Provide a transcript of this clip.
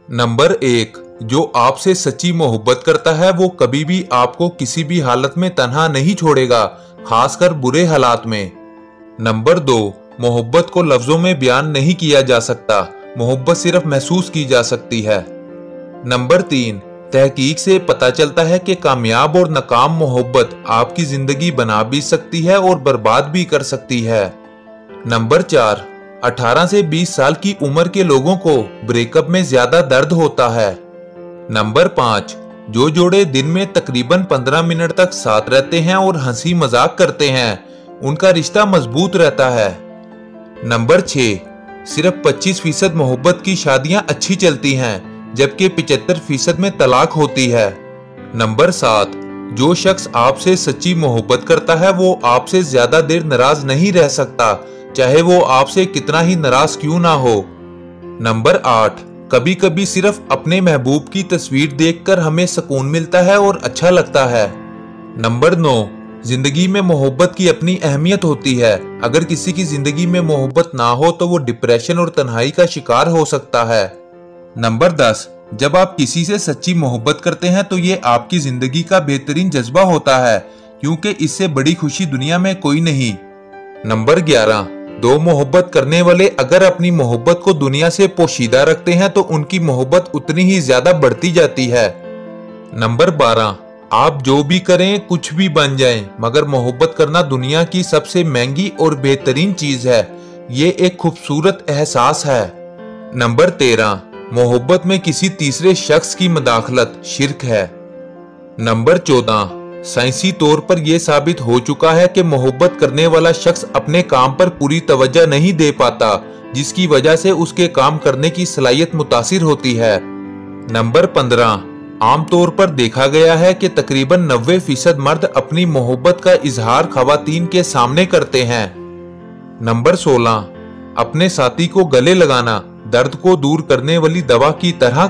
Number 1, जो आपसे सच्ची मोहब्बत करता है वो कभी भी आपको किसी भी हालत में तन्हा नहीं छोड़ेगा, खासकर बुरे हालात में। नंबर 2, मोहब्बत को लफ्जों में बयान नहीं किया जा सकता, मोहब्बत सिर्फ महसूस की जा सकती है। नंबर 3, तहकीक से पता चलता है कि कामयाब और नाकाम मोहब्बत आपकी जिंदगी बना भी सकती है और बर्बाद भी कर सकती है। नंबर 4, 18 से 20 साल की उम्र के लोगों को ब्रेकअप में ज्यादा दर्द होता है। नंबर 5, जो जोड़े दिन में तकरीबन 15 मिनट तक साथ रहते हैं और हंसी मजाक करते हैं, उनका रिश्ता मजबूत रहता है। नंबर 6, सिर्फ 25% मोहब्बत की शादियां अच्छी चलती हैं, जबकि 75% में तलाक होती है। नंबर 7, जो शख्स आपसे सच्ची मोहब्बत करता है वो आपसे ज्यादा देर नाराज नहीं रह सकता, चाहे वो आपसे कितना ही नाराज क्यों ना हो। नंबर 8, कभी कभी सिर्फ अपने महबूब की तस्वीर देखकर हमें सुकून मिलता है और अच्छा लगता है। नंबर 9, जिंदगी में मोहब्बत की अपनी अहमियत होती है। अगर किसी की जिंदगी में मोहब्बत ना हो तो वो डिप्रेशन और तन्हाई का शिकार हो सकता है। नंबर 10, जब आप किसी से सच्ची मोहब्बत करते हैं तो ये आपकी जिंदगी का बेहतरीन जज्बा होता है, क्योंकि इससे बड़ी खुशी दुनिया में कोई नहीं। नंबर 11, दो मोहब्बत करने वाले अगर अपनी मोहब्बत को दुनिया से पोशीदा रखते हैं तो उनकी मोहब्बत उतनी ही ज्यादा बढ़ती जाती है। नंबर 12, आप जो भी करें कुछ भी बन जाएं, मगर मोहब्बत करना दुनिया की सबसे महंगी और बेहतरीन चीज है। ये एक खूबसूरत एहसास है। नंबर 13, मोहब्बत में किसी तीसरे शख्स की मदाखलत शिर्क है। नंबर 14, साइंसी तौर पर यह साबित हो चुका है कि मोहब्बत करने वाला शख्स अपने काम पर पूरी तवज्जो नहीं दे पाता, जिसकी वजह से उसके काम करने की सलाहियत मुतासिर होती है। नंबर 15, आमतौर पर देखा गया है कि तकरीबन 90% मर्द अपनी मोहब्बत का इजहार खवातीन के सामने करते हैं। नंबर 16, अपने साथी को गले लगाना दर्द को दूर करने वाली दवा की तरह